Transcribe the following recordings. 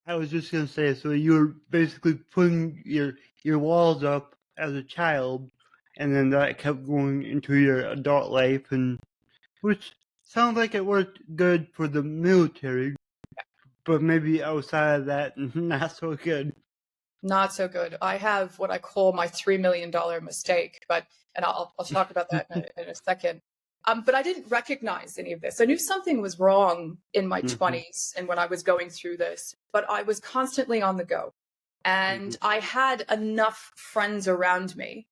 I was just gonna say, so you were basically putting your walls up as a child, and then that kept going into your adult life, and which sounds like it worked good for the military, but maybe outside of that, not so good. Not so good. I have what I call my $3 million mistake, and I'll talk about that in a second. But I didn't recognize any of this. I knew something was wrong in my 20s and when I was going through this, but I was constantly on the go. And I had enough friends around me.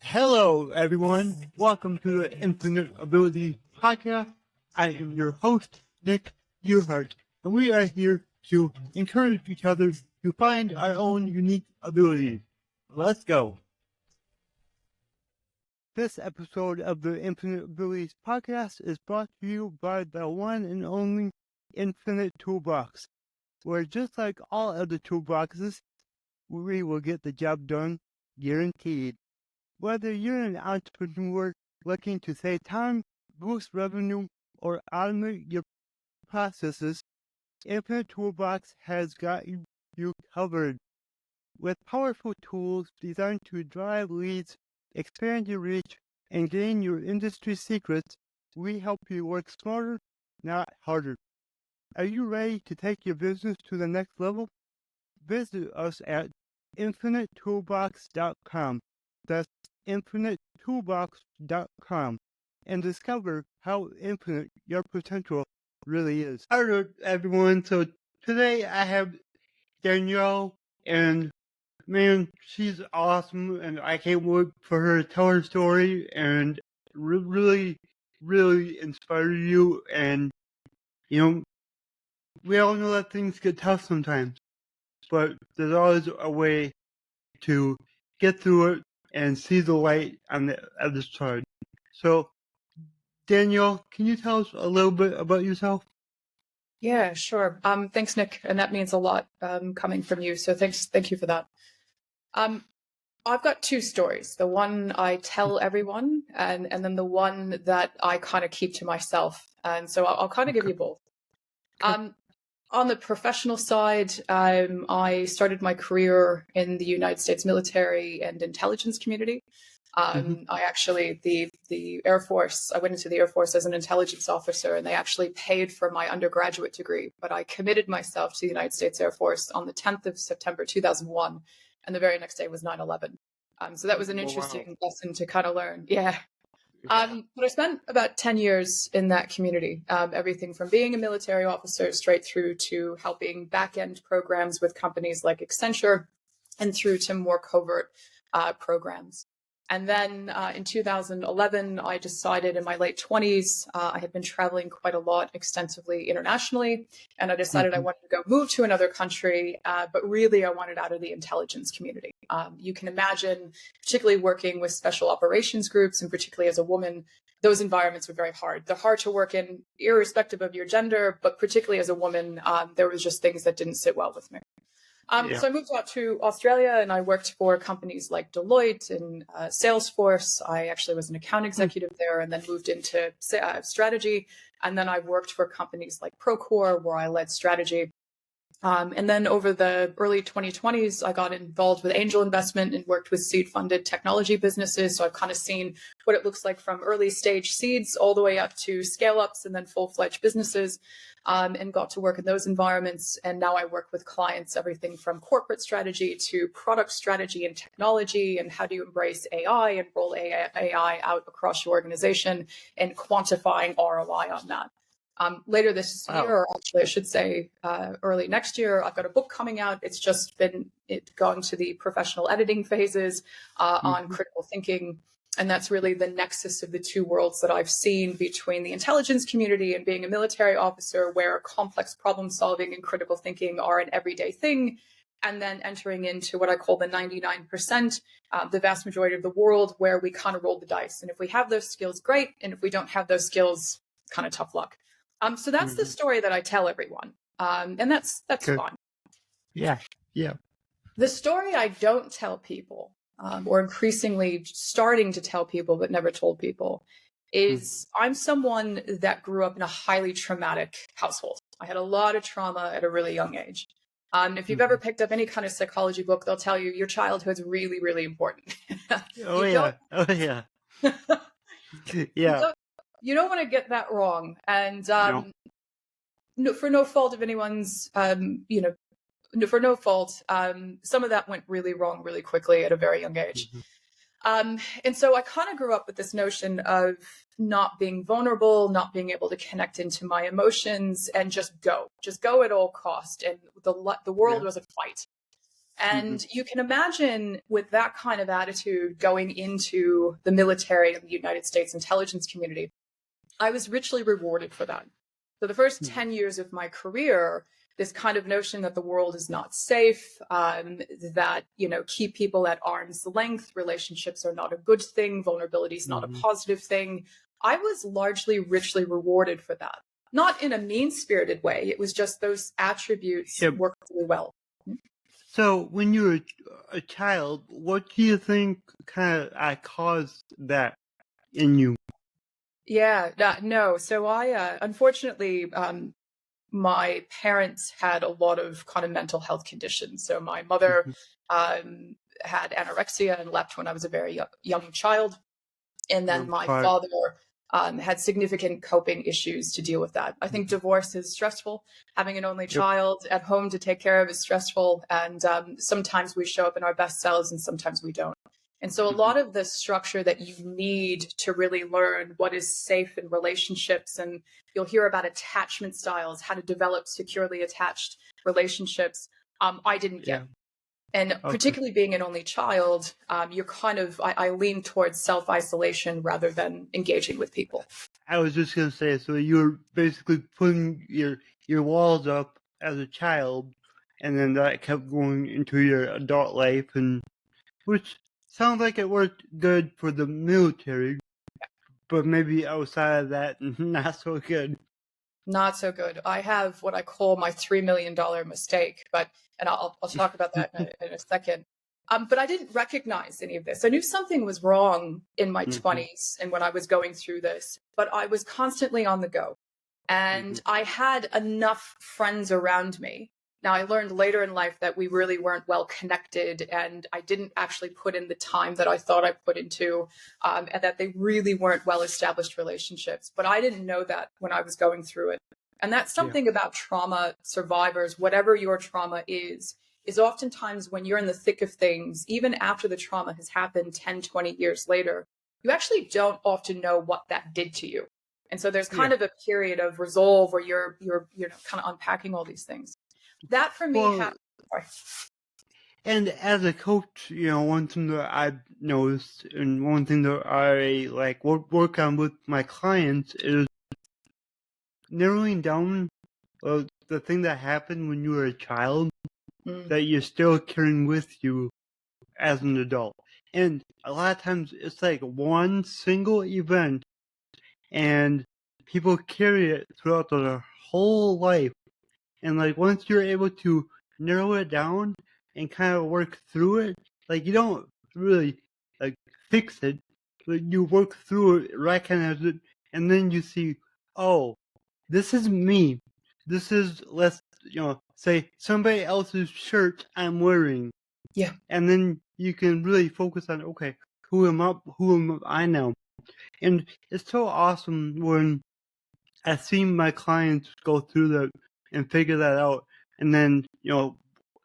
Hello, everyone. Welcome to the Infinite Ability Podcast. I am your host, Nick Yerhart, and we are here to encourage each other to find our own unique abilities. Let's go. This episode of the Infinite Abilities Podcast is brought to you by the one and only Infinite Toolbox, where just like all other toolboxes, we will get the job done, guaranteed. Whether you're an entrepreneur looking to save time, boost revenue, or automate your processes, Infinite Toolbox has got you covered. With powerful tools designed to drive leads, expand your reach, and gain your industry secrets, we help you work smarter, not harder. Are you ready to take your business to the next level? Visit us at infinitetoolbox.com. That's infinitetoolbox.com, and discover how infinite your potential really is. Alright, everyone. So today I have Dannielle, and man, she's awesome, and I can't wait for her to tell her story and really, really inspire you. And we all know that things get tough sometimes, but there's always a way to get through it and see the light on the other side. So, Dannielle, can you tell us a little bit about yourself? Yeah, sure. Thanks, Nick, and that means a lot coming from you. So thank you for that. I've got two stories. The one I tell everyone, and then the one that I kind of keep to myself. And so I'll kind of give you both. On the professional side, I started my career in the United States military and intelligence community. I actually, the Air Force, I went into the Air Force as an intelligence officer, and they actually paid for my undergraduate degree. But I committed myself to the United States Air Force on the 10th of September, 2001. And the very next day was 9/11. So that was an interesting lesson to kind of learn. Yeah. But I spent about 10 years in that community, everything from being a military officer straight through to helping back-end programs with companies like Accenture and through to more covert programs. And then in 2011, I decided in my late 20s, I had been traveling quite a lot extensively internationally, and I decided I wanted to go move to another country, but really I wanted out of the intelligence community. You can imagine, particularly working with special operations groups, and particularly as a woman, those environments were very hard. They're hard to work in, irrespective of your gender, but particularly as a woman, there was just things that didn't sit well with me. So I moved out to Australia, and I worked for companies like Deloitte and Salesforce. I actually was an account executive there, and then moved into strategy. And then I worked for companies like Procore, where I led strategy. And then over the early 2020s, I got involved with angel investment and worked with seed-funded technology businesses. So I've kind of seen what it looks like from early stage seeds all the way up to scale-ups and then full-fledged businesses, and got to work in those environments. And now I work with clients, everything from corporate strategy to product strategy and technology, and how do you embrace AI and roll AI out across your organization and quantifying ROI on that. Later this year, or actually I should say early next year, I've got a book coming out. It's just gone to the professional editing phases on critical thinking. And that's really the nexus of the two worlds that I've seen between the intelligence community and being a military officer, where complex problem solving and critical thinking are an everyday thing. And then entering into what I call the 99%, the vast majority of the world, where we kind of roll the dice. And if we have those skills, great. And if we don't have those skills, kind of tough luck. So that's the story that I tell everyone. And that's fun. Yeah. The story I don't tell people, or increasingly starting to tell people but never told people, is I'm someone that grew up in a highly traumatic household. I had a lot of trauma at a really young age. If you've ever picked up any kind of psychology book, they'll tell you your childhood's really, really important. Oh, You yeah. don't, Oh, yeah. Yeah. you don't want to get that wrong. And No. no, for no fault of anyone's, for no fault, some of that went really wrong really quickly at a very young age. And so I kind of grew up with this notion of not being vulnerable, not being able to connect into my emotions, and just go at all cost. And the world Yeah. was a fight. And you can imagine with that kind of attitude going into the military and the United States intelligence community, I was richly rewarded for that. So the first 10 years of my career, this kind of notion that the world is not safe, that, keep people at arm's length, relationships are not a good thing, vulnerability is not a positive thing. I was largely richly rewarded for that. Not in a mean-spirited way. It was just those attributes worked really well. So when you were a child, what do you think kind of caused that in you? Yeah, no. So I, unfortunately, my parents had a lot of kind of mental health conditions. So my mother had anorexia and left when I was a very young child. And then my father had significant coping issues to deal with that. I think divorce is stressful. Having an only child at home to take care of is stressful. And sometimes we show up in our best selves and sometimes we don't. And so a lot of the structure that you need to really learn what is safe in relationships, and you'll hear about attachment styles, how to develop securely attached relationships, I didn't get. And particularly being an only child, you're kind of, I lean towards self-isolation rather than engaging with people. I was just going to say, so you're basically putting your walls up as a child, and then that kept going into your adult life, and which sounds like it worked good for the military, but maybe outside of that, not so good. Not so good. I have what I call my $3 million mistake, and I'll talk about that in a second. But I didn't recognize any of this. I knew something was wrong in my 20s and when I was going through this, but I was constantly on the go. And I had enough friends around me. Now, I learned later in life that we really weren't well connected, and I didn't actually put in the time that I thought I put into, and that they really weren't well-established relationships. But I didn't know that when I was going through it. And that's something about trauma survivors, whatever your trauma is oftentimes when you're in the thick of things, even after the trauma has happened 10, 20 years later, you actually don't often know what that did to you. And so there's kind of a period of resolve where you're kind of unpacking all these things. That for me happened. And as a coach, one thing that I've noticed and one thing that I work on with my clients is narrowing down the thing that happened when you were a child that you're still carrying with you as an adult. And a lot of times it's like one single event and people carry it throughout their whole life. And once you're able to narrow it down and kind of work through it, you don't really fix it, but you work through it, recognize it, and then you see, oh, this is me. This is, let's say somebody else's shirt I'm wearing. Yeah. And then you can really focus on, okay, who am I now? And it's so awesome when I see my clients go through that and figure that out, and then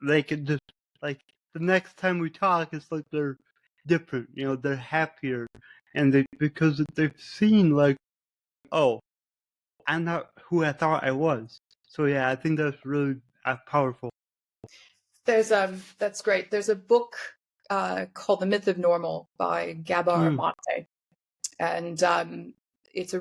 they can just the next time we talk, it's they're different, they're happier, and because they've seen oh, I'm not who I thought I was. So yeah, I think that's really powerful. That's great. There's a book called The Myth of Normal by Gabor Mate, and it's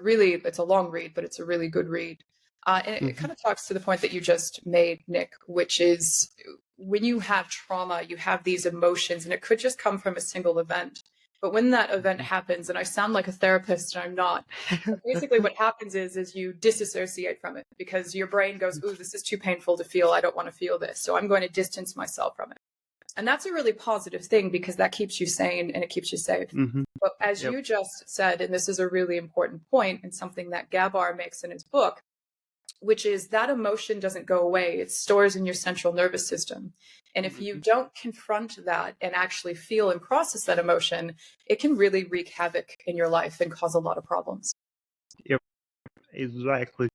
a long read, but it's a really good read. And it kind of talks to the point that you just made, Nick, which is when you have trauma, you have these emotions, and it could just come from a single event. But when that event happens, and I sound like a therapist, and I'm not, but basically what happens is you disassociate from it because your brain goes, ooh, this is too painful to feel. I don't want to feel this. So I'm going to distance myself from it. And that's a really positive thing because that keeps you sane and it keeps you safe. But as you just said, and this is a really important point and something that Gabor makes in his book, which is that emotion doesn't go away. It stores in your central nervous system. And if you don't confront that and actually feel and process that emotion, it can really wreak havoc in your life and cause a lot of problems. Yep, exactly.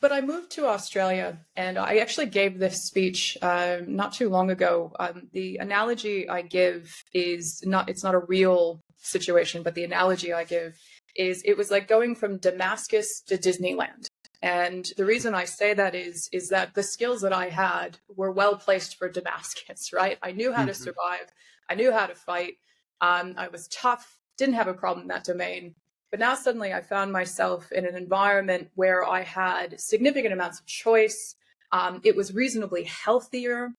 But I moved to Australia, and I actually gave this speech not too long ago. The analogy I give is it's not a real situation, but the analogy I give is it was like going from Damascus to Disneyland. And the reason I say that is that the skills that I had were well placed for Damascus, right? I knew how to survive. I knew how to fight. I was tough, didn't have a problem in that domain. But now suddenly I found myself in an environment where I had significant amounts of choice. It was reasonably healthier.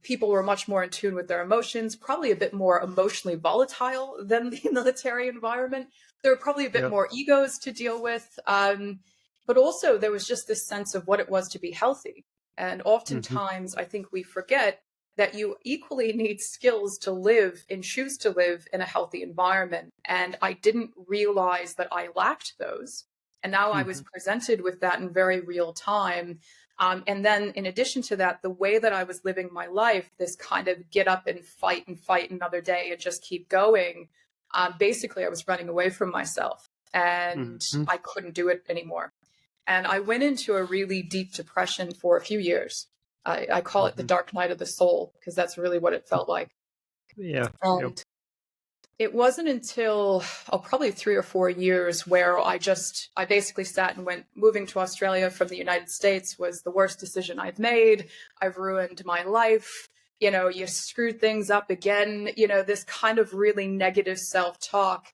People were much more in tune with their emotions, probably a bit more emotionally volatile than the military environment. There were probably a bit more egos to deal with. But also there was just this sense of what it was to be healthy. And oftentimes I think we forget that you equally need skills to live and choose to live in a healthy environment. And I didn't realize that I lacked those. And now I was presented with that in very real time. And then in addition to that, the way that I was living my life, this kind of get up and fight another day and just keep going. Basically, I was running away from myself and I couldn't do it anymore. And I went into a really deep depression for a few years. I call it the dark night of the soul, because that's really what it felt like. Yeah. And it wasn't until probably 3 or 4 years where I basically sat and went, moving to Australia from the United States was the worst decision I've made. I've ruined my life. You know, you screwed things up again, you know, this kind of really negative self-talk.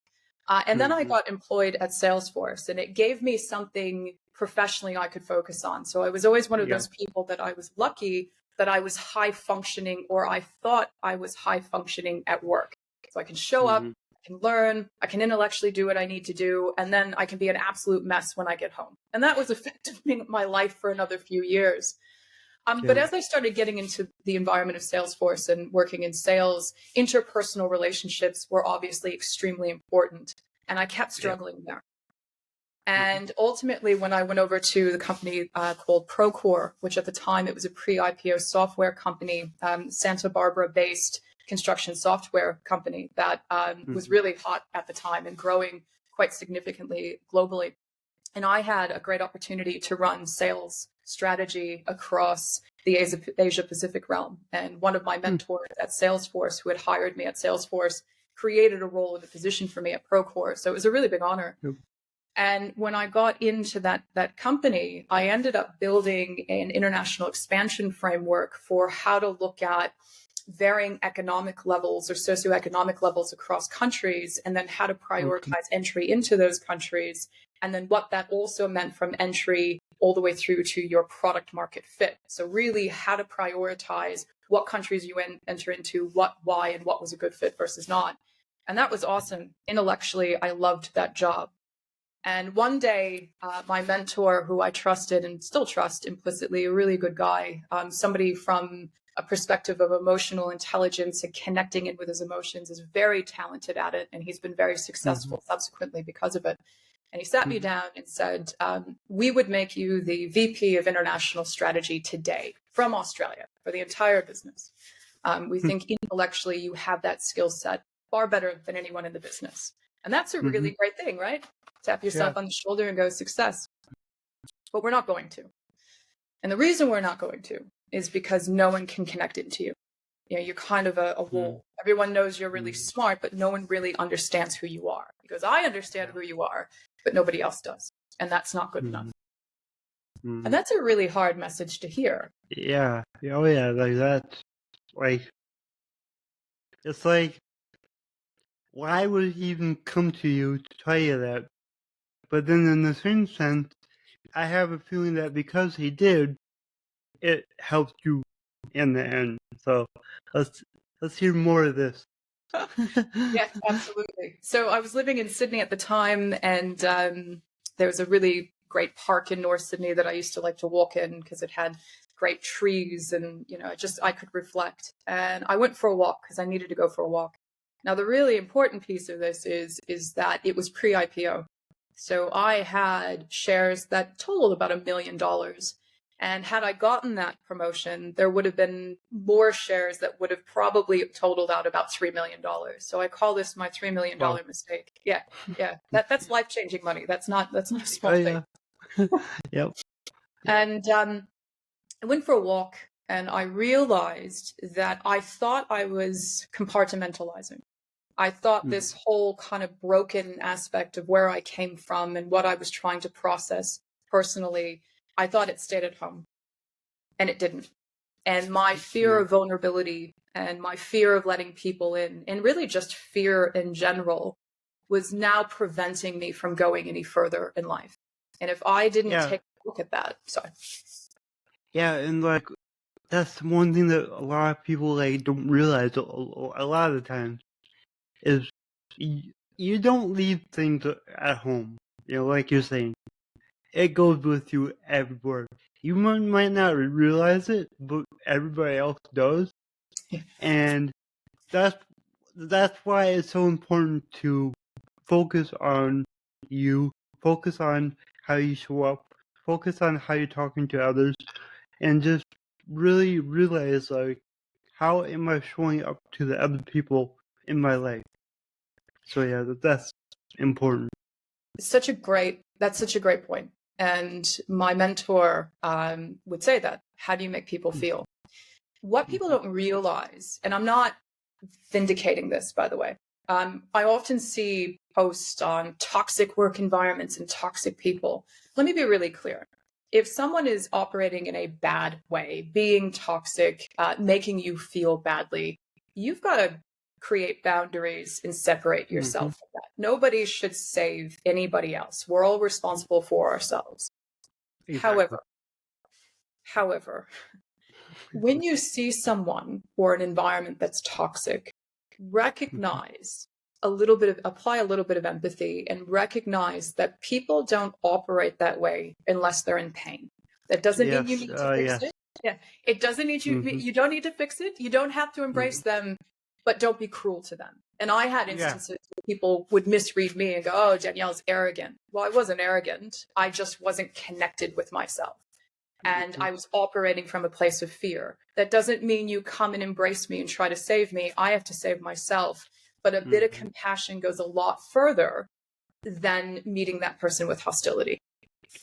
And then I got employed at Salesforce, and it gave me something professionally I could focus on. So I was always one of those people that I was lucky that I was high functioning, or I thought I was high functioning at work. So I can show up, I can learn, I can intellectually do what I need to do, and then I can be an absolute mess when I get home. And that was effectively my life for another few years. But as I started getting into the environment of Salesforce and working in sales, interpersonal relationships were obviously extremely important. And I kept struggling there. And ultimately, when I went over to the company called Procore, which at the time it was a pre-IPO software company, Santa Barbara-based construction software company that was really hot at the time and growing quite significantly globally. And I had a great opportunity to run sales strategy across the Asia Pacific realm. And one of my mentors at Salesforce, who had hired me at Salesforce, created a role and a position for me at Procore. So it was a really big honor. And when I got into that company, I ended up building an international expansion framework for how to look at varying economic levels or socioeconomic levels across countries, and then how to prioritize entry into those countries, and then what that also meant from entry all the way through to your product market fit. So really how to prioritize what countries you enter into, what, why, and what was a good fit versus not. And that was awesome. Intellectually, I loved that job. And one day, my mentor, who I trusted and still trust implicitly, a really good guy, somebody from a perspective of emotional intelligence and connecting in with his emotions, is very talented at it. And he's been very successful subsequently because of it. And he sat me down and said, we would make you the VP of International Strategy today from Australia for the entire business. We think intellectually you have that skill set far better than anyone in the business. And that's a really great thing, right? Tap yourself on the shoulder and go, success. But we're not going to. And the reason we're not going to is because no one can connect into you. You know, you're kind of a wall. Everyone knows you're really smart, but no one really understands who you are. Because I understand who you are, but nobody else does. And that's not good enough. And that's a really hard message to hear. Yeah. Oh, yeah. Like that. Like, it's like, why would it even come to you to tell you that? But then in the same sense, I have a feeling that because he did, it helped you in the end. So let's hear more of this. Yes, absolutely. So I was living in Sydney at the time, and there was a really great park in North Sydney that I used to like to walk in because it had great trees, and you know, I could reflect. And I went for a walk because I needed to go for a walk. Now, the really important piece of this is that it was pre-IPO. So I had shares that totaled about $1 million. And had I gotten that promotion, there would have been more shares that would have probably totaled out about $3 million. So I call this my $3 million mistake. Yeah. That's life-changing money. That's not a small thing. Yep. And I went for a walk and I realized that I thought I was compartmentalizing. I thought this whole kind of broken aspect of where I came from and what I was trying to process personally, I thought it stayed at home, and it didn't. And my fear of vulnerability and my fear of letting people in, and really just fear in general, was now preventing me from going any further in life. And if I didn't take a look at that, sorry. Yeah, and like that's one thing that a lot of people like don't realize a lot of the time is you don't leave things at home. You know, like you're saying, it goes with you everywhere. You might not realize it, but everybody else does, and that's why it's so important to focus on you, focus on how you show up, focus on how you're talking to others, and just really realize, like, how am I showing up to the other people in my life? So yeah, that's important. That's such a great point. And my mentor would say that. How do you make people feel? What people don't realize, and I'm not vindicating this, by the way, I often see posts on toxic work environments and toxic people. Let me be really clear. If someone is operating in a bad way, being toxic, making you feel badly, you've got to create boundaries and separate yourself from that. Nobody should save anybody else. We're all responsible for ourselves. Exactly. However, when you see someone or an environment that's toxic, recognize apply a little bit of empathy and recognize that people don't operate that way unless they're in pain. That doesn't mean you need to fix it. Yeah. It doesn't need you don't need to fix it. You don't have to embrace them, but don't be cruel to them. And I had instances where people would misread me and go, "Oh, Dannielle's arrogant." Well, I wasn't arrogant. I just wasn't connected with myself. And I was operating from a place of fear. That doesn't mean you come and embrace me and try to save me. I have to save myself. But a bit of compassion goes a lot further than meeting that person with hostility.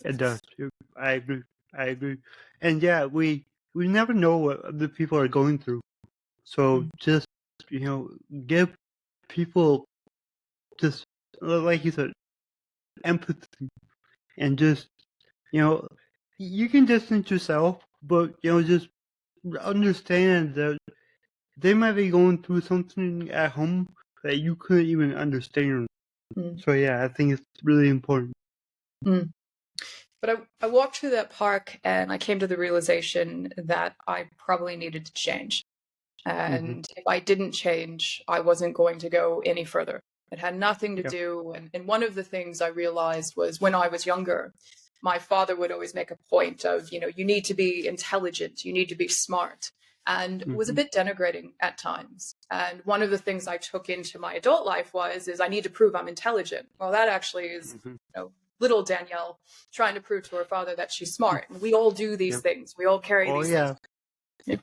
It does. I agree. And yeah, we never know what other people are going through. So just, give people just, like you said, empathy, and just, you can distance yourself, but, just understand that they might be going through something at home that you couldn't even understand. So yeah, I think it's really important. But I walked through that park and I came to the realization that I probably needed to change. And if I didn't change, I wasn't going to go any further. It had nothing to do. And one of the things I realized was when I was younger, my father would always make a point of, you need to be intelligent, you need to be smart, and was a bit denigrating at times. And one of the things I took into my adult life is I need to prove I'm intelligent. Well, that actually is, little Dannielle trying to prove to her father that she's smart. And we all do these things. We all carry these things.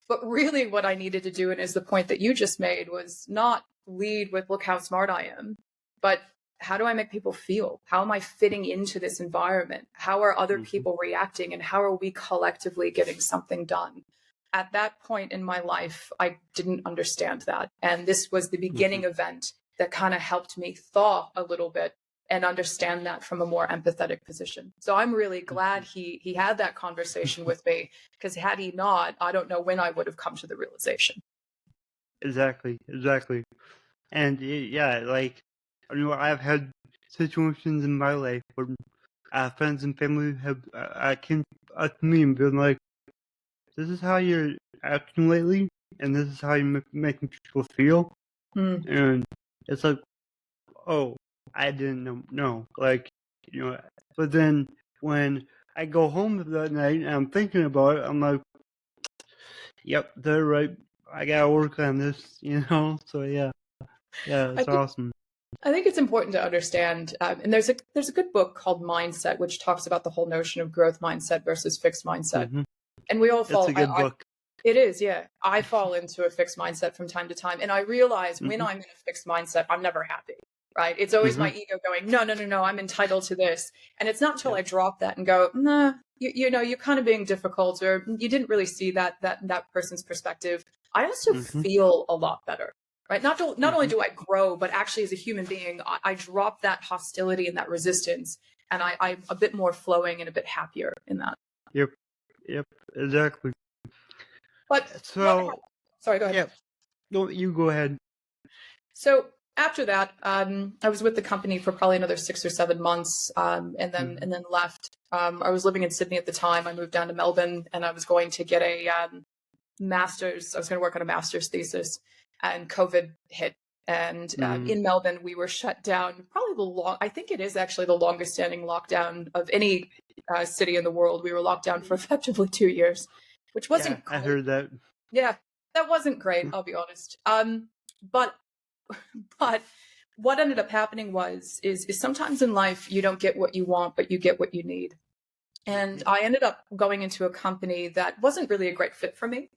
But really what I needed to do, and is the point that you just made, was not lead with, look how smart I am, but how do I make people feel? How am I fitting into this environment? How are other people reacting? And how are we collectively getting something done? At that point in my life, I didn't understand that. And this was the beginning event that kind of helped me thaw a little bit and understand that from a more empathetic position. So I'm really glad he had that conversation with me, because had he not, I don't know when I would have come to the realization. Exactly. And yeah, like, I've had situations in my life where friends and family have came up to me and been like, "This is how you're acting lately, and this is how you're making people feel." And it's like, oh, I didn't know. Like, but then when I go home that night and I'm thinking about it, I'm like, yep, they're right. I gotta work on this, So yeah, it's awesome. I think it's important to understand, and there's a good book called Mindset, which talks about the whole notion of growth mindset versus fixed mindset. Mm-hmm. And we all It's fall. a good book. It is, yeah. I fall into a fixed mindset from time to time, and I realize when Mm-hmm. I'm in a fixed mindset, I'm never happy. Right? It's always Mm-hmm. my ego going, no, no, no, no, I'm entitled to this. And it's not until Yep. I drop that and go, nah, you know, you're kind of being difficult, or you didn't really see that person's perspective. I also Mm-hmm. feel a lot better. Right? Not only Mm-hmm. do I grow, but actually as a human being, I drop that hostility and that resistance, and I'm a bit more flowing and a bit happier in that. Yep. Yep. Exactly. But So, sorry, go ahead. yep. No, you go ahead. So after that, I was with the company for probably another 6 or 7 months, and then left. I was living in Sydney at the time. I moved down to Melbourne, and I was going to get a master's. I was going to work on a master's thesis, and COVID hit. And in Melbourne, we were shut down. Probably I think it is actually the longest standing lockdown of any city in the world. We were locked down for effectively 2 years, which wasn't I great. heard that. Yeah, that wasn't great, I'll be honest. But what ended up happening is sometimes in life you don't get what you want, but you get what you need. And I ended up going into a company that wasn't really a great fit for me.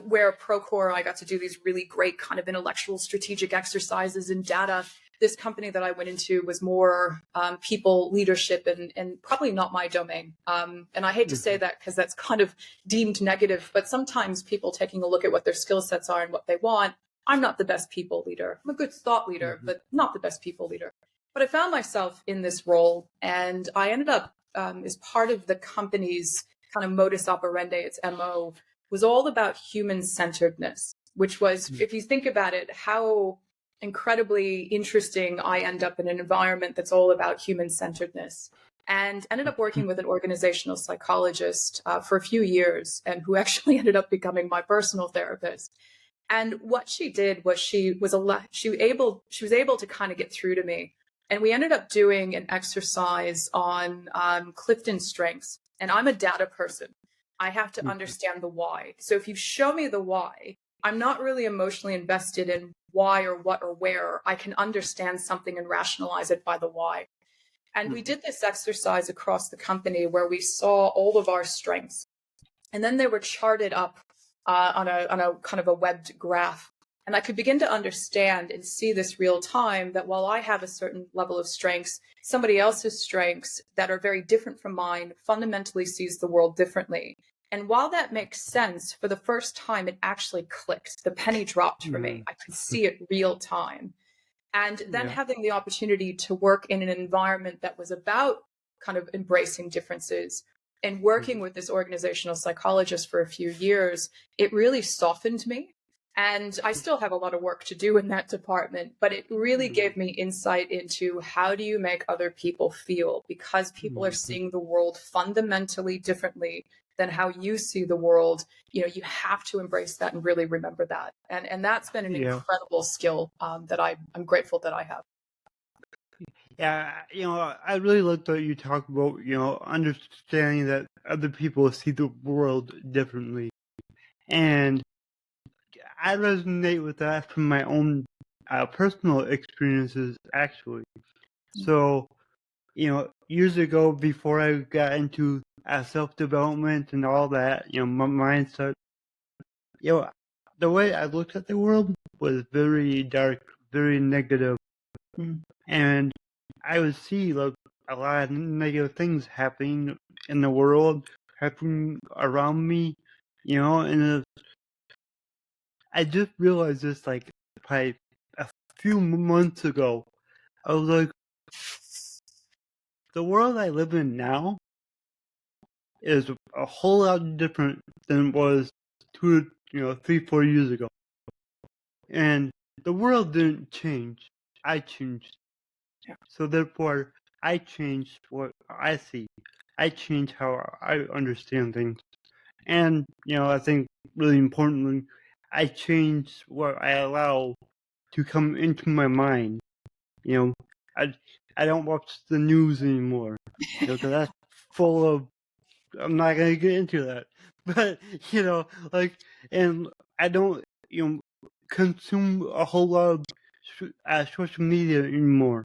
Where Procore, I got to do these really great kind of intellectual strategic exercises in data. This company that I went into was more people leadership and probably not my domain. And I hate to say that because that's kind of deemed negative, but sometimes people taking a look at what their skill sets are and what they want, I'm not the best people leader. I'm a good thought leader, but not the best people leader. But I found myself in this role, and I ended up as part of the company's kind of modus operandi, its MO, was all about human-centeredness, which was, if you think about it, how incredibly interesting I end up in an environment that's all about human-centeredness. And ended up working with an organizational psychologist for a few years, and who actually ended up becoming my personal therapist. And what she did was she was able to kind of get through to me. And we ended up doing an exercise on Clifton Strengths. And I'm a data person. I have to understand the why. So if you show me the why, I'm not really emotionally invested in why or what or where. I can understand something and rationalize it by the why. And we did this exercise across the company where we saw all of our strengths. And then they were charted up on a kind of a webbed graph. And I could begin to understand and see this real time that while I have a certain level of strengths, somebody else's strengths that are very different from mine fundamentally sees the world differently. And while that makes sense, for the first time, it actually clicked. The penny dropped for me. I could see it real time. And then having the opportunity to work in an environment that was about kind of embracing differences and working with this organizational psychologist for a few years, it really softened me. And I still have a lot of work to do in that department, but it really gave me insight into how do you make other people feel, because people are seeing the world fundamentally differently than how you see the world. You know, you have to embrace that and really remember that. And that's been an incredible skill that I'm grateful that I have. Yeah, I really like that you talk about, understanding that other people see the world differently. And I resonate with that from my own personal experiences, actually. So, years ago, before I got into self-development and all that, my mindset, the way I looked at the world was very dark, very negative. And I would see like a lot of negative things happening in the world, happening around me, and I just realized this like probably a few months ago. I was like, the world I live in now is a whole lot different than it was 3, 4 years ago. And the world didn't change. I changed. So therefore, I changed what I see. I changed how I understand things. And, I think really importantly, I changed what I allow to come into my mind. I don't watch the news anymore. Because that's full of, I'm not going to get into that. But, and I don't, consume a whole lot of social media anymore,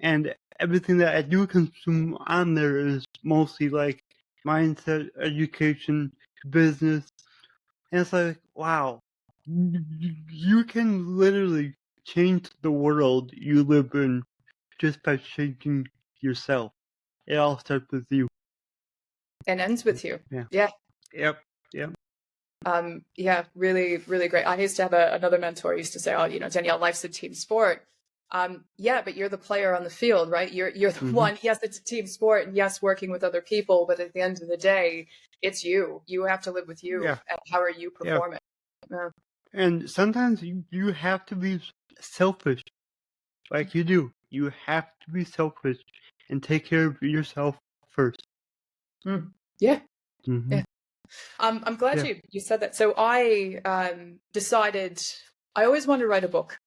and everything that I do consume on there is mostly like mindset, education, business, and it's like, wow, you can literally change the world you live in just by changing yourself. It all starts with you. And ends with you. Yeah. Yeah. Yep. Yep. Yeah, really, really great. I used to have another mentor who used to say, "Oh, Dannielle, life's a team sport." Yeah, but you're the player on the field, right? You're the one. Yes, it's a team sport, and yes, working with other people. But at the end of the day, it's you. You have to live with you. Yeah. And how are you performing? Yeah. And sometimes you have to be selfish, like you do. You have to be selfish and take care of yourself first. Yeah. Mm-hmm. Yeah. I'm glad you said that. So I decided I always wanted to write a book.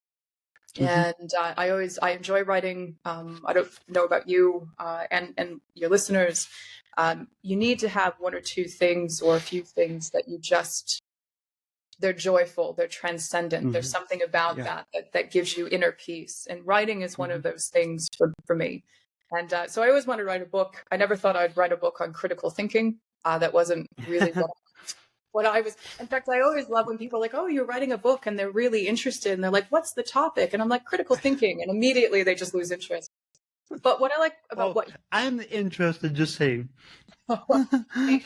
And I enjoy writing. I don't know about you and your listeners. You need to have one or two things or a few things that they're joyful, they're transcendent. There's something about that gives you inner peace. And writing is one of those things for me. And so I always wanted to write a book. I never thought I'd write a book on critical thinking. That wasn't really what I was. In fact, I always love when people are like, "Oh, you're writing a book," and they're really interested, and they're like, "What's the topic?" And I'm like, "Critical thinking," and immediately they just lose interest. But what I like about I'm interested, just saying. But what I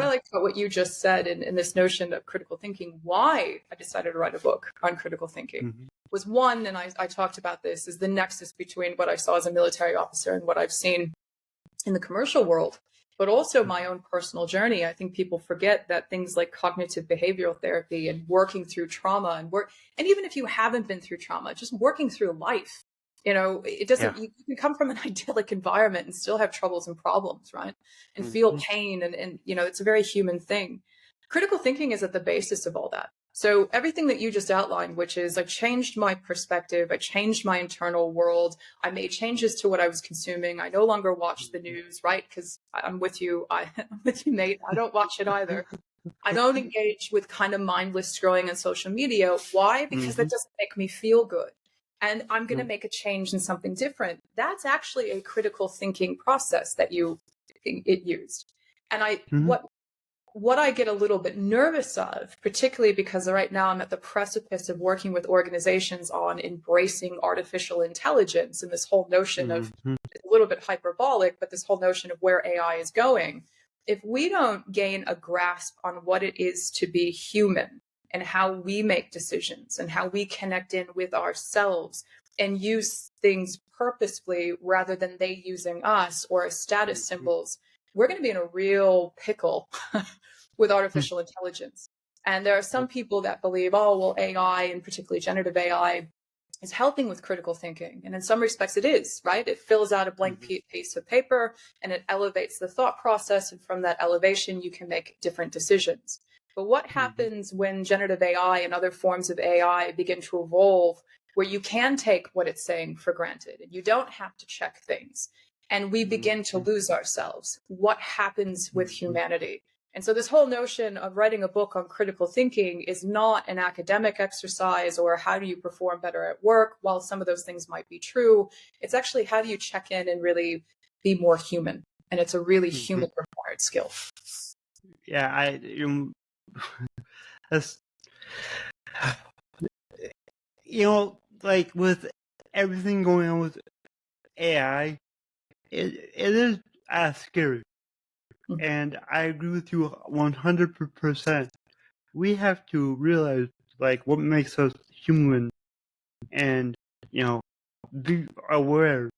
like about what you just said in this notion of critical thinking, why I decided to write a book on critical thinking was one, and I talked about this, is the nexus between what I saw as a military officer and what I've seen in the commercial world, but also my own personal journey. I think people forget that things like cognitive behavioral therapy and working through trauma and even if you haven't been through trauma, just working through life, it doesn't, you can come from an idyllic environment and still have troubles and problems, right? And feel pain. And it's a very human thing. Critical thinking is at the basis of all that. So everything that you just outlined, which is I changed my perspective, I changed my internal world, I made changes to what I was consuming. I no longer watch the news, right? Because I'm with you. I'm with you, mate. I don't watch it either. I don't engage with kind of mindless scrolling on social media. Why? Because that doesn't make me feel good. And I'm going to make a change in something different. That's actually a critical thinking process that it used. And what I get a little bit nervous of, particularly because right now I'm at the precipice of working with organizations on embracing artificial intelligence and this whole notion of, it's a little bit hyperbolic, but this whole notion of where AI is going. If we don't gain a grasp on what it is to be human and how we make decisions and how we connect in with ourselves and use things purposefully rather than they using us or as status symbols, we're going to be in a real pickle with artificial intelligence. And there are some people that believe, oh, well, AI and particularly generative AI is helping with critical thinking. And in some respects it is, right? It fills out a blank piece of paper and it elevates the thought process. And from that elevation, you can make different decisions. But what happens when generative AI and other forms of AI begin to evolve where you can take what it's saying for granted and you don't have to check things and we begin to lose ourselves? What happens with humanity? And so this whole notion of writing a book on critical thinking is not an academic exercise or how do you perform better at work, while some of those things might be true. It's actually how do you check in and really be more human? And it's a really human required skill. Yeah, that's, like with everything going on with AI, it is scary. And I agree with you 100%. We have to realize, like, what makes us human and, be aware.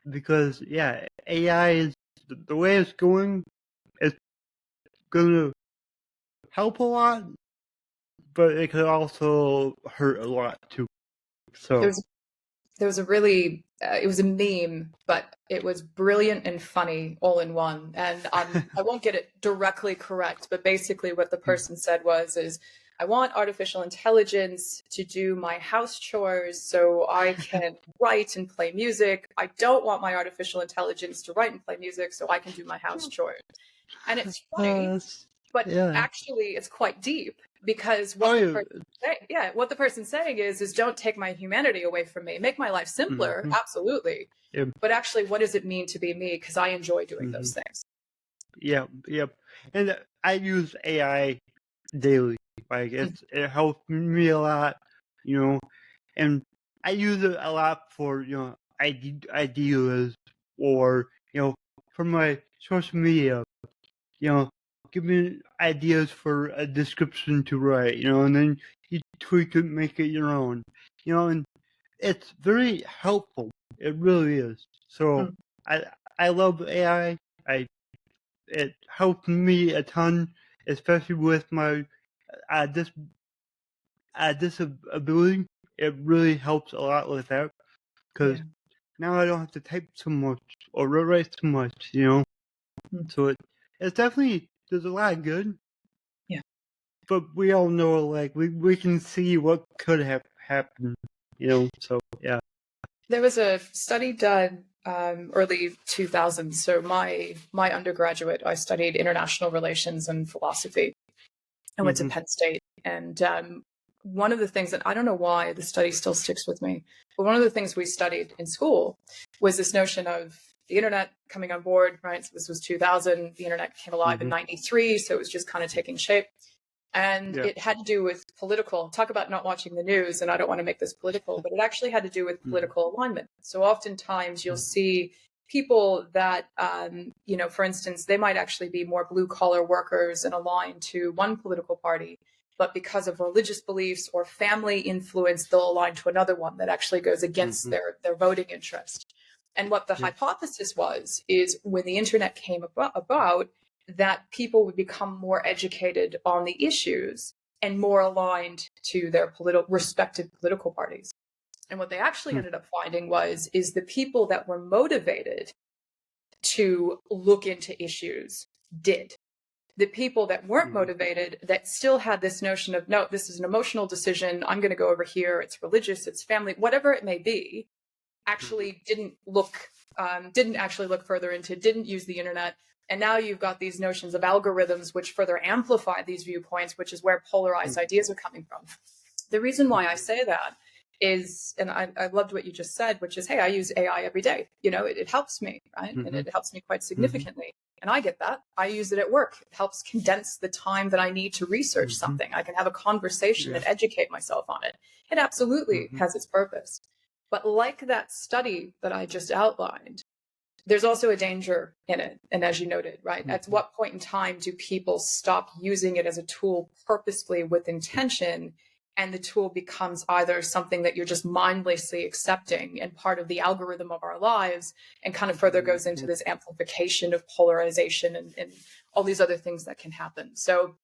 Because, AI is, the way it's going, it's going to help a lot, but it could also hurt a lot, too. So there was a really, it was a meme, but it was brilliant and funny all in one. And I won't get it directly correct, but basically what the person said is, I want artificial intelligence to do my house chores so I can write and play music. I don't want my artificial intelligence to write and play music so I can do my house chores. And it's funny, but actually it's quite deep because what what the person's saying is don't take my humanity away from me. Make my life simpler, absolutely. Yep. But actually, what does it mean to be me? Because I enjoy doing those things. Yep. And I use AI daily. Like it helps me a lot, and I use it a lot for, ideas, or, for my social media, give me ideas for a description to write, and then you tweak it, make it your own, and it's very helpful. It really is. So I love AI. It helped me a ton, especially with my disability. It really helps a lot with that, because now I don't have to type so much or write so much, So it's definitely, there's a lot of good. Yeah. But we all know, like, we can see what could have happened, so yeah. There was a study done early 2000s. So my undergraduate, I studied international relations and philosophy. I went to Penn State, and one of the things that, I don't know why the study still sticks with me, but one of the things we studied in school was this notion of the internet coming on board, right? So this was 2000, the internet came alive in 93, so it was just kind of taking shape. And it had to do with political, talk about not watching the news, and I don't want to make this political, but it actually had to do with political alignment. So oftentimes you'll see people that, for instance, they might actually be more blue collar workers and aligned to one political party, but because of religious beliefs or family influence, they'll align to another one that actually goes against their voting interest. And what the hypothesis is when the internet came about, that people would become more educated on the issues and more aligned to their respective political parties. And what they actually ended up finding is the people that were motivated to look into issues did. The people that weren't motivated, that still had this notion of, no, this is an emotional decision, I'm going to go over here, it's religious, it's family, whatever it may be, actually didn't actually look further into, didn't use the internet. And now you've got these notions of algorithms which further amplify these viewpoints, which is where polarized ideas are coming from. The reason why I say that is, and I loved what you just said, which is, hey, I use AI every day. It helps me, right? And it helps me quite significantly. And I get that. I use it at work. It helps condense the time that I need to research something. I can have a conversation and educate myself on it. It absolutely has its purpose. But like that study that I just outlined, there's also a danger in it. And as you noted, right, at what point in time do people stop using it as a tool purposefully with intention, and the tool becomes either something that you're just mindlessly accepting and part of the algorithm of our lives, and kind of further goes into this amplification of polarization and all these other things that can happen. So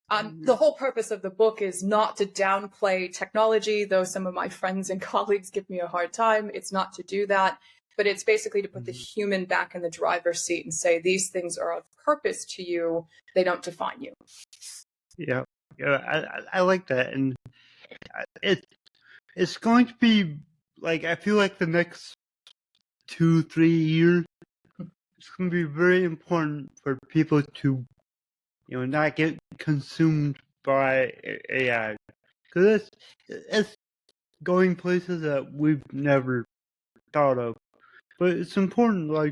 the whole purpose of the book is not to downplay technology, though some of my friends and colleagues give me a hard time. It's not to do that. But it's basically to put the human back in the driver's seat and say, these things are of purpose to you. They don't define you. Yeah, I like that. And it's going to be, like, I feel like the next 2-3 years, it's going to be very important for people to, not get consumed by AI. Because it's going places that we've never thought of. But it's important, like,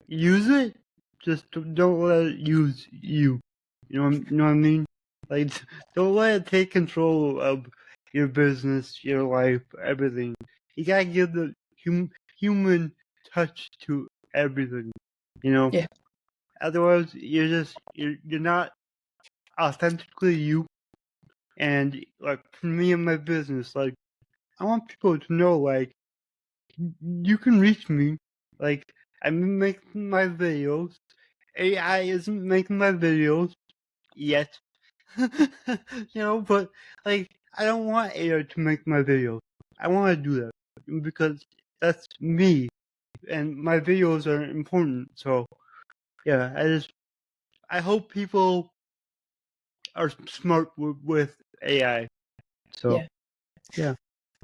use it, just don't let it use you. You know what I mean? Like, don't let it take control of your business, your life, everything. You gotta give the human touch to everything, Yeah. Otherwise, you're not authentically you. And, like, for me and my business, like, I want people to know, like, you can reach me. Like, I'm making my videos. AI isn't making my videos yet. But, like, I don't want AI to make my videos. I want to do that because that's me, and my videos are important. So, yeah, I hope people are smart with AI. So, yeah.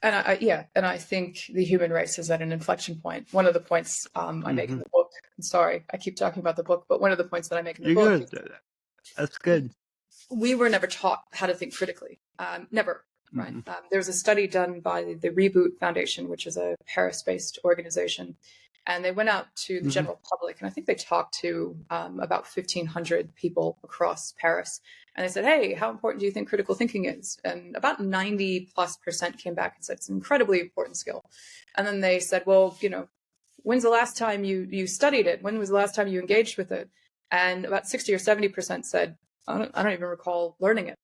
And I think the human race is at an inflection point. One of the points I make in the book, I'm sorry, I keep talking about the book, but one of the points that I make in the book. Good. That's good. we were never taught how to think critically. Never, right? Mm-hmm. There was a study done by the Reboot Foundation, which is a Paris-based organization, and they went out to the Mm-hmm. general public, and I think they talked to about 1,500 people across Paris, and they said, "Hey, how important do you think critical thinking is?" And about 90+% came back and said it's an incredibly important skill. And then they said, "Well, when's the last time you studied it? When was the last time you engaged with it?" And about 60 or 70% said, I don't even recall learning it.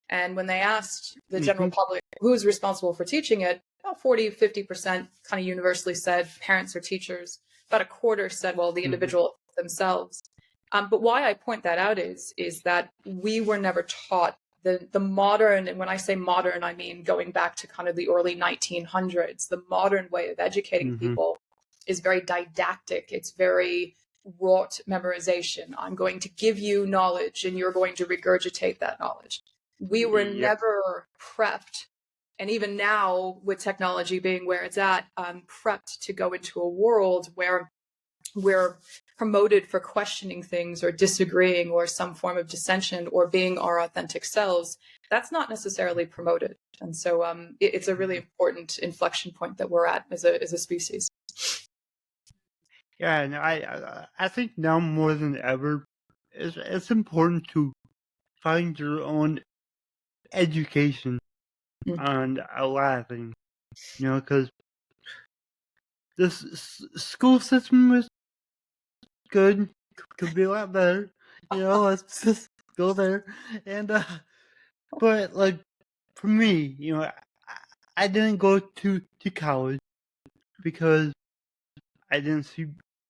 And when they asked the general public who's responsible for teaching it, about 40, 50% kind of universally said parents or teachers. About a quarter said, well, the individual themselves. But why I point that out is that we were never taught the modern, and when I say modern, I mean going back to kind of the early 1900s, the modern way of educating people is very didactic. It's very rote memorization. I'm going to give you knowledge and you're going to regurgitate that knowledge. We were never prepped. And even now, with technology being where it's at, prepped to go into a world where we're promoted for questioning things or disagreeing or some form of dissension or being our authentic selves. That's not necessarily promoted. And so it's a really important inflection point that we're at as a species. Yeah, and I think now more than ever, it's important to find your own education on a lot of things, because this school system is good, could be a lot better, let's just go there, and but like for me, I didn't go to college because I didn't see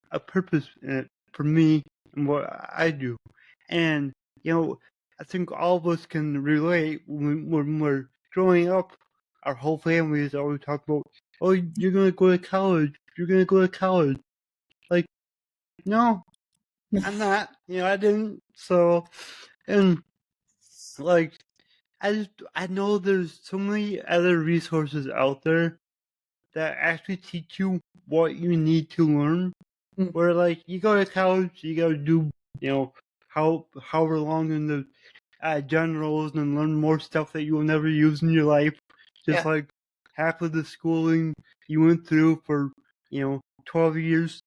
a purpose in it for me and what I do. And, I think all of us can relate when we're growing up. Our whole family is always talking about, oh, you're going to go to college. You're going to go to college. Like, no, I'm not. I didn't. So, and like, I know there's so many other resources out there that actually teach you what you need to learn. Where like you go to college, you gotta do however long in the generals and learn more stuff that you will never use in your life. Just like half of the schooling you went through for 12 years.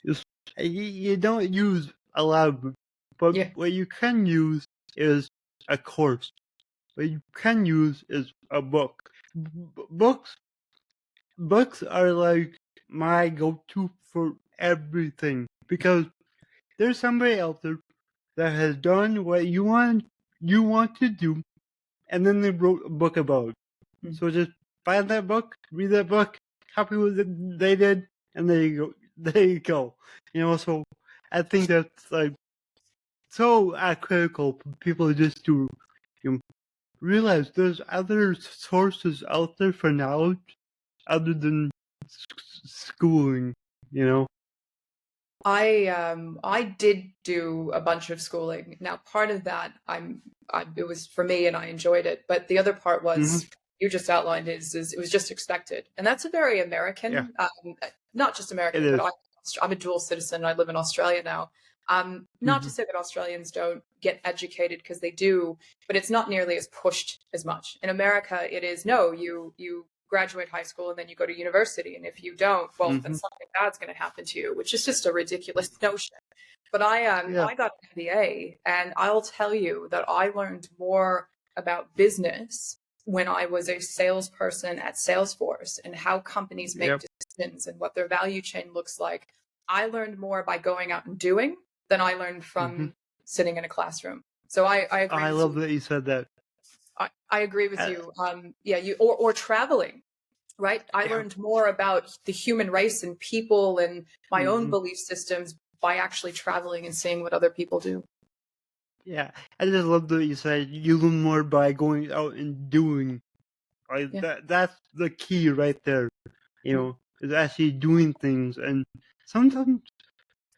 Just you don't use a lot of it, but what you can use is a course. What you can use is a book. Books are like my go-to for everything because there's somebody out there that has done what you want to do, and then they wrote a book about it. So just find that book, read that book, copy what they did, and there you go. There you go. So I think that's like so critical for people just to realize there's other sources out there for knowledge other than schooling. I did do a bunch of schooling. Now, part of that it was for me and I enjoyed it, but the other part was you just outlined is it was just expected, and that's a very American, not just American, but I'm a dual citizen. I live in Australia now. Not to say that Australians don't get educated, because they do, but it's not nearly as pushed as much. In America, it is no, you graduate high school and then you go to university, and if you don't, well, then something bad's going to happen to you, which is just a ridiculous notion. But I got an MBA, and I'll tell you that I learned more about business when I was a salesperson at Salesforce and how companies make decisions and what their value chain looks like. I learned more by going out and doing than I learned from sitting in a classroom. So I agree. I love that you said that. I agree with you. Or traveling, right? I learned more about the human race and people and my own belief systems by actually traveling and seeing what other people do. Yeah, I just love that you said you learn more by going out and doing. Right? That's the key right there. Is actually doing things, and sometimes,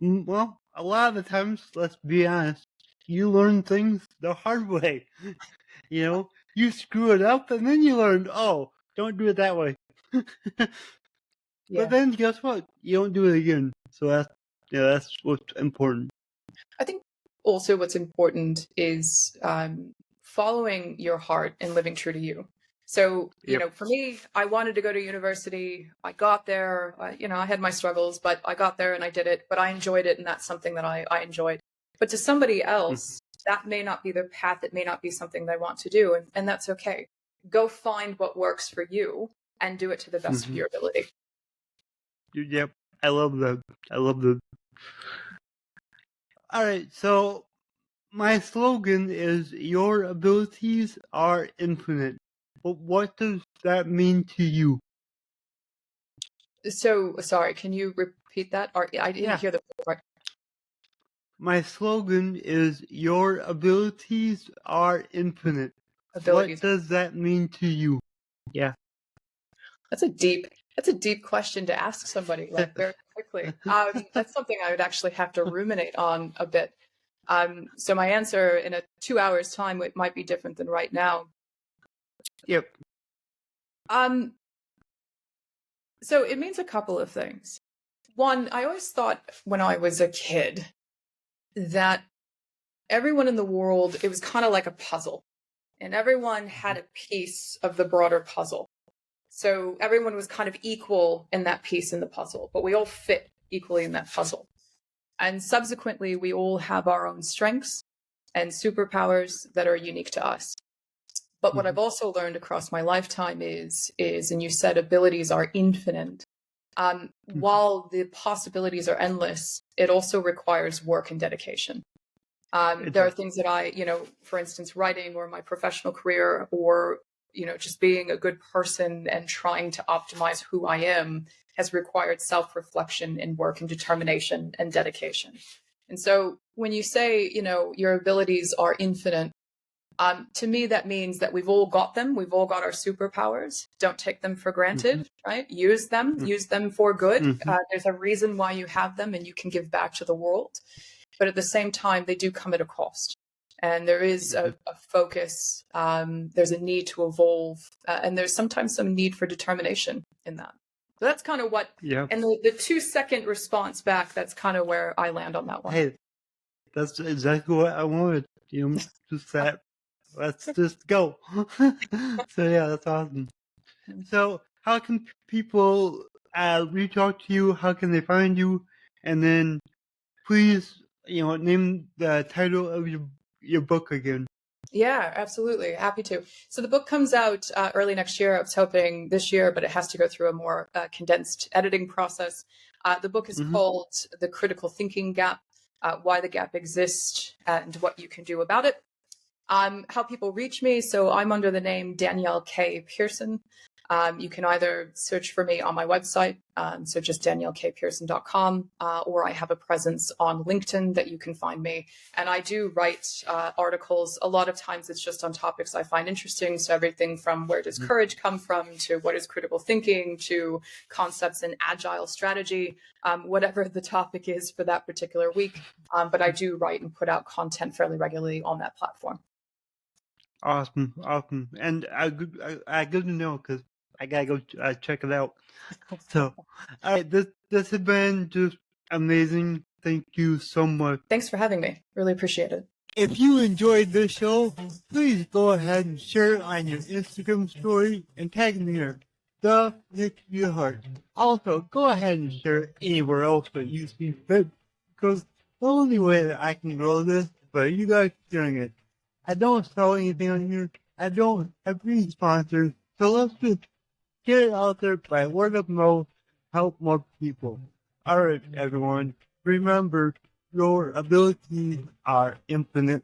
well, a lot of the times, let's be honest, you learn things the hard way. You screw it up, and then you learn, oh, don't do it that way. But then guess what? You don't do it again. So that's what's important. I think also what's important is following your heart and living true to you. So, for me, I wanted to go to university. I got there, I had my struggles, but I got there and I did it, but I enjoyed it. And that's something that I enjoyed. But to somebody else, that may not be their path. It may not be something they want to do. And that's okay. Go find what works for you and do it to the best of your ability. Yep. I love that. All right. So my slogan is your abilities are infinite. But what does that mean to you? So, sorry, can you repeat that? Or, I didn't hear the part. My slogan is your abilities are infinite. Abilities. What does that mean to you? Yeah. That's a deep question to ask somebody, like, very quickly. That's something I would actually have to ruminate on a bit. So my answer in a 2 hours time, it might be different than right now. Yep. So it means a couple of things. One, I always thought when I was a kid that everyone in the world, it was kind of like a puzzle, and everyone had a piece of the broader puzzle. So everyone was kind of equal in that piece in the puzzle, but we all fit equally in that puzzle. And subsequently, we all have our own strengths and superpowers that are unique to us. But what I've also learned across my lifetime is, and you said abilities are infinite. While the possibilities are endless, it also requires work and dedication. There are things that I, for instance, writing or my professional career, or, just being a good person and trying to optimize who I am has required self-reflection and work and determination and dedication. And so when you say, your abilities are infinite, to me, that means that we've all got them. We've all got our superpowers. Don't take them for granted, right? Use them for good. There's a reason why you have them, and you can give back to the world. But at the same time, they do come at a cost. And there is a focus. There's a need to evolve. And there's sometimes some need for determination in that. So that's kind of what, and the 2-second response back, that's kind of where I land on that one. Hey, that's exactly what I wanted. Just that. Let's just go. So yeah, that's awesome. So how can people reach out to you? How can they find you? And then please, name the title of your book again. Yeah, absolutely. Happy to. So the book comes out early next year. I was hoping this year, but it has to go through a more condensed editing process. The book is called The Critical Thinking Gap, Why the Gap Exists and What You Can Do About It. How people reach me. So I'm under the name Dannielle K. Pearson. You can either search for me on my website, so just DannielleKPearson.com, or I have a presence on LinkedIn that you can find me. And I do write articles. A lot of times it's just on topics I find interesting. So everything from where does courage come from, to what is critical thinking, to concepts in agile strategy, whatever the topic is for that particular week. But I do write and put out content fairly regularly on that platform. Awesome. And I good to know, because I gotta go check it out. So, all right, this has been just amazing. Thank you so much. Thanks for having me. Really appreciate it. If you enjoyed this show, please go ahead and share it on your Instagram story and tag me here, the Nick Yerhart. Also, go ahead and share it anywhere else that you see fit, because the only way that I can grow this is by you guys sharing it. I don't sell anything on here. I don't have any sponsors. So let's just get it out there by word of mouth, help more people. All right, everyone. Remember, your abilities are infinite.